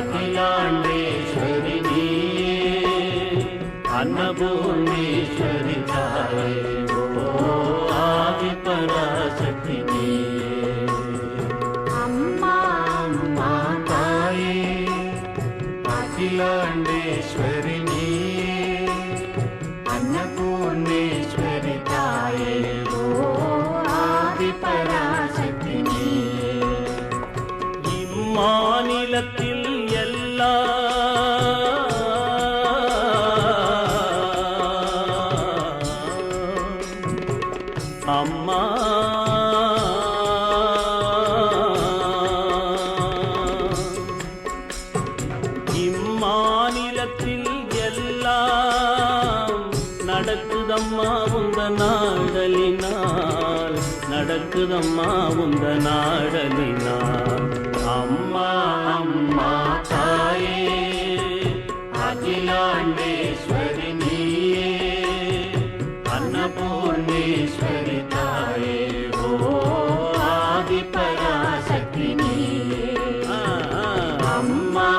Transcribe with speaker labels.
Speaker 1: अखिलांडेश्वरी अन्नपूर्णेश्वरी ताये ओ आदिपराशक्ति
Speaker 2: अम्मा अम्मा
Speaker 1: ताये अखिलांडेश्वरी अन्नपूर्णेश्वरी ताये ओ आदिपराशक्ति இம்மாநிலத்தில் எல்லா அம்மா இம்மாநிலத்தில் எல்லாம் நடக்குதம்மா உந்த நாடலினால் நடக்குதம்மா உந்த நாடலினால் அம்மா அம்மா தாயே அகிலாண்டேஸ்வரி நீயே अन्नपूर्णेश्वरी ताये ओ आदिपराशक्ति நீயே அம்மா